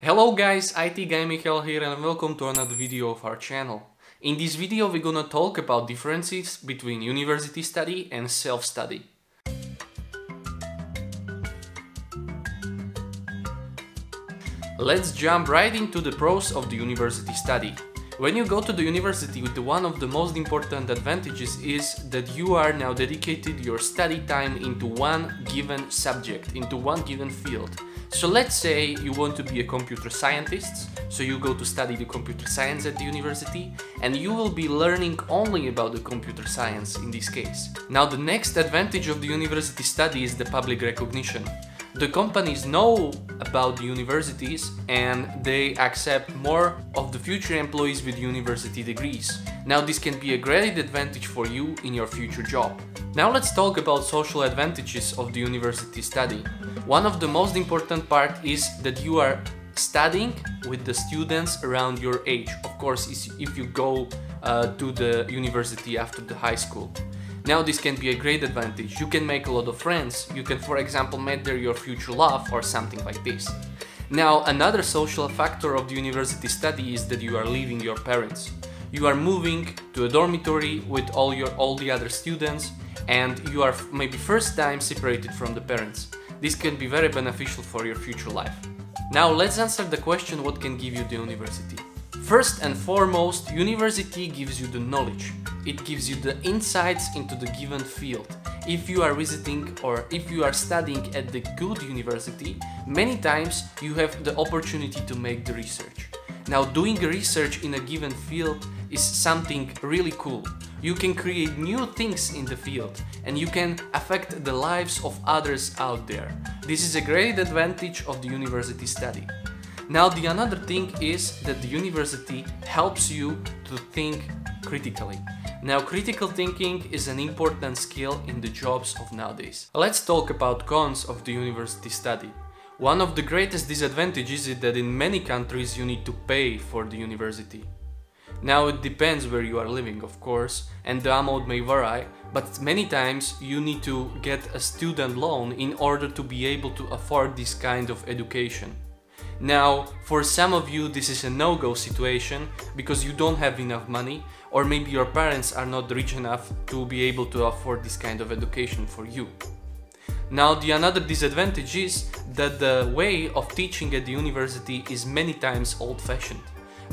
Hello guys, ItGuyMichal here and welcome to another video of our channel. In this video we're gonna talk about differences between university study and self-study. Let's jump right into the pros of the university study. When you go to the university, one of the most important advantages is that you are now dedicated your study time into one given subject, into one given field. So let's say you want to be a computer scientist, so you go to study the computer science at the university and you will be learning only about the computer science in this case. Now the next advantage of the university study is the public recognition. The companies know about the universities and they accept more of the future employees with university degrees. Now this can be a great advantage for you in your future job. Now let's talk about social advantages of the university study. One of the most important part is that you are studying with the students around your age. Of course, if you go to the university after the high school. Now this can be a great advantage. You can make a lot of friends. You can, for example, meet there your future love or something like this. Now another social factor of the university study is that you are leaving your parents. You are moving to a dormitory with all the other students and you are maybe first time separated from the parents. This can be very beneficial for your future life. Now let's answer the question what can give you the university. First and foremost, university gives you the knowledge. It gives you the insights into the given field. If you are visiting or if you are studying at the good university, many times you have the opportunity to make the research. Now doing research in a given field is something really cool. You can create new things in the field and you can affect the lives of others out there. This is a great advantage of the university study. Now the another thing is that the university helps you to think critically. Now critical thinking is an important skill in the jobs of nowadays. Let's talk about cons of the university study. One of the greatest disadvantages is that in many countries you need to pay for the university. Now it depends where you are living, of course, and the amount may vary, but many times you need to get a student loan in order to be able to afford this kind of education. Now, for some of you this is a no-go situation because you don't have enough money or maybe your parents are not rich enough to be able to afford this kind of education for you. Now the another disadvantage is that the way of teaching at the university is many times old-fashioned.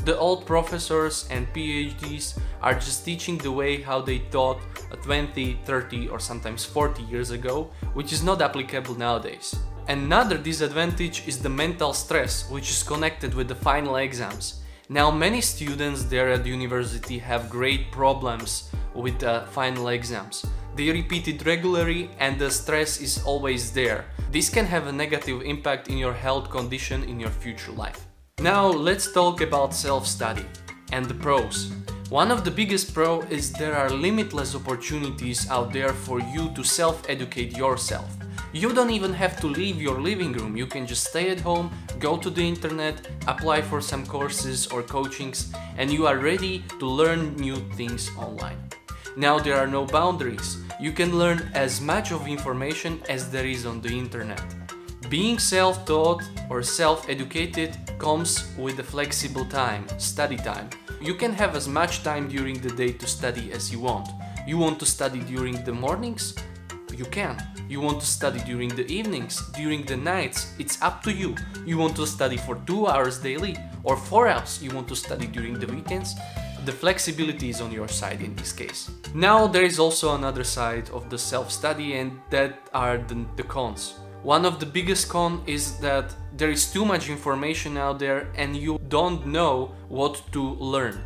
The old professors and PhDs are just teaching the way how they taught 20, 30 or sometimes 40 years ago, which is not applicable nowadays. Another disadvantage is the mental stress, which is connected with the final exams. Now many students there at the university have great problems with the final exams. They repeat it regularly and the stress is always there. This can have a negative impact in your health condition in your future life. Now let's talk about self-study and the pros. One of the biggest pros is there are limitless opportunities out there for you to self-educate yourself. You don't even have to leave your living room, you can just stay at home, go to the internet, apply for some courses or coachings and you are ready to learn new things online. Now there are no boundaries, you can learn as much of information as there is on the internet. Being self-taught or self-educated comes with a flexible time, study time. You can have as much time during the day to study as you want. You want to study during the mornings? You can. You want to study during the evenings, during the nights, it's up to you. You want to study for 2 hours daily or 4 hours, you want to study during the weekends? The flexibility is on your side in this case. Now there is also another side of the self-study and that are the cons. One of the biggest cons is that there is too much information out there and you don't know what to learn.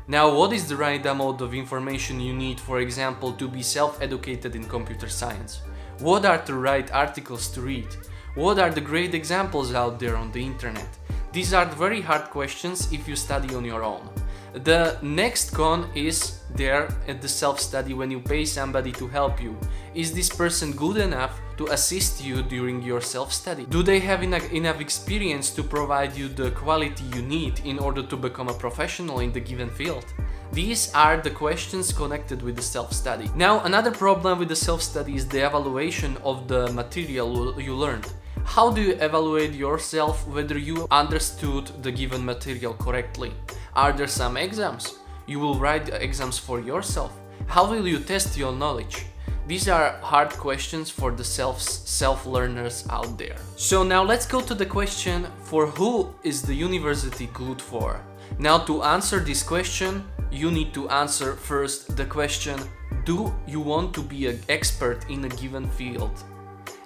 Now, what is the right amount of information you need, for example, to be self-educated in computer science? What are the right articles to read? What are the great examples out there on the internet? These are very hard questions if you study on your own. The next con is there at the self-study when you pay somebody to help you. Is this person good enough to assist you during your self-study? Do they have enough experience to provide you the quality you need in order to become a professional in the given field? These are the questions connected with the self-study. Now, another problem with the self-study is the evaluation of the material you learned. How do you evaluate yourself whether you understood the given material correctly? Are there some exams? You will write exams for yourself. How will you test your knowledge? These are hard questions for the self-learners out there. So now let's go to the question, for who is the university good for? Now to answer this question, you need to answer first the question, do you want to be an expert in a given field?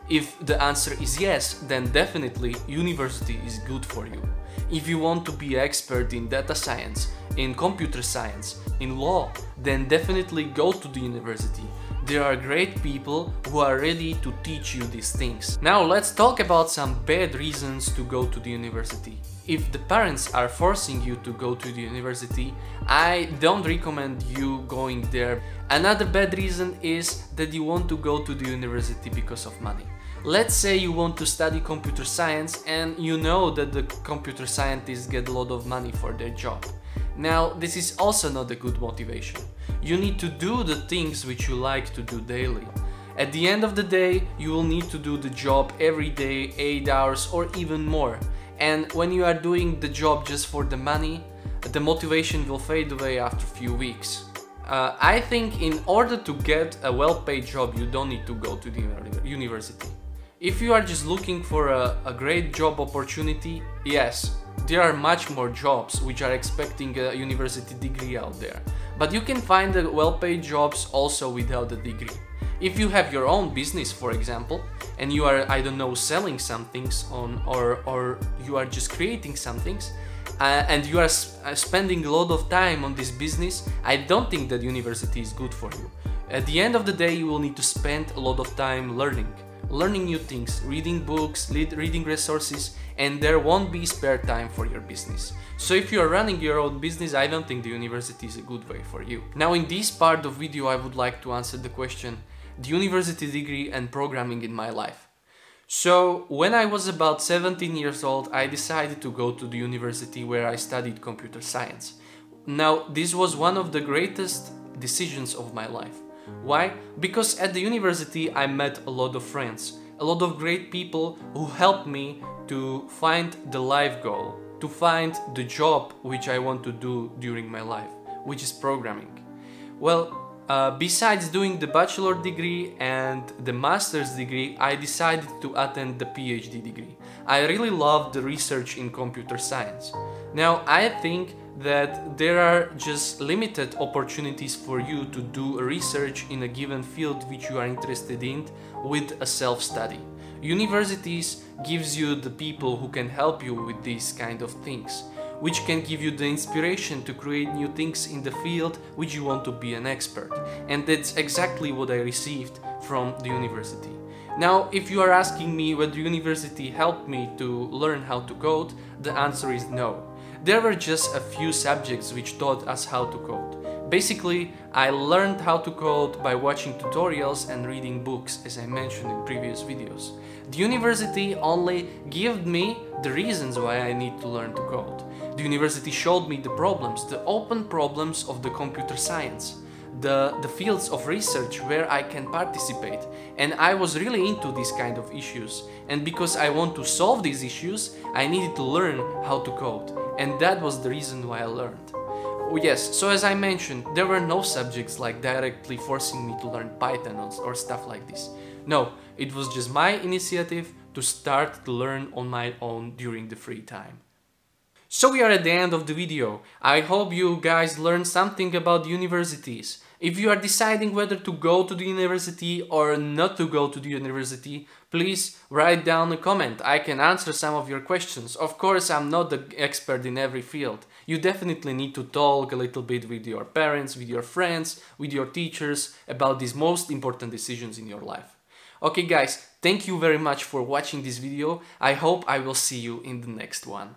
If the answer is yes, then definitely university is good for you. If you want to be an expert in data science, in computer science, in law, then definitely go to the university. There are great people who are ready to teach you these things. Now let's talk about some bad reasons to go to the university. If the parents are forcing you to go to the university, I don't recommend you going there. Another bad reason is that you want to go to the university because of money. Let's say you want to study computer science and you know that the computer scientists get a lot of money for their job. Now, this is also not a good motivation. You need to do the things which you like to do daily. At the end of the day, you will need to do the job every day, 8 hours or even more. And when you are doing the job just for the money, the motivation will fade away after a few weeks. I think in order to get a well-paid job, you don't need to go to the university. If you are just looking for a great job opportunity, yes, there are much more jobs which are expecting a university degree out there. But you can find the well-paid jobs also without a degree. If you have your own business, for example, and you are, I don't know, selling some things or you are just creating some things, and you are spending a lot of time on this business, I don't think that university is good for you. At the end of the day, you will need to spend a lot of time learning new things, reading books, reading resources, and there won't be spare time for your business. So if you are running your own business, I don't think the university is a good way for you. Now in this part of video, I would like to answer the question, the university degree and programming in my life. So when I was about 17 years old, I decided to go to the university where I studied computer science. Now this was one of the greatest decisions of my life. Why? Because at the university I met a lot of friends, a lot of great people who helped me to find the life goal, to find the job which I want to do during my life, which is programming. Well, besides doing the bachelor degree and the master's degree, I decided to attend the PhD degree. I really love the research in computer science. Now, I think that there are just limited opportunities for you to do research in a given field which you are interested in with a self-study. Universities gives you the people who can help you with these kind of things, which can give you the inspiration to create new things in the field which you want to be an expert. And that's exactly what I received from the university. Now, if you are asking me whether university helped me to learn how to code, the answer is no. There were just a few subjects which taught us how to code. Basically, I learned how to code by watching tutorials and reading books, as I mentioned in previous videos. The university only gave me the reasons why I need to learn to code. The university showed me the problems, the open problems of the computer science, the fields of research where I can participate, and I was really into these kind of issues. And because I want to solve these issues, I needed to learn how to code, and that was the reason why I learned. Yes, so as I mentioned, there were no subjects like directly forcing me to learn Python or stuff like this. No, it was just my initiative to start to learn on my own during the free time. So we are at the end of the video. I hope you guys learned something about universities. If you are deciding whether to go to the university or not to go to the university, please write down a comment. I can answer some of your questions. Of course, I'm not the expert in every field. You definitely need to talk a little bit with your parents, with your friends, with your teachers about these most important decisions in your life. Okay guys, thank you very much for watching this video. I hope I will see you in the next one.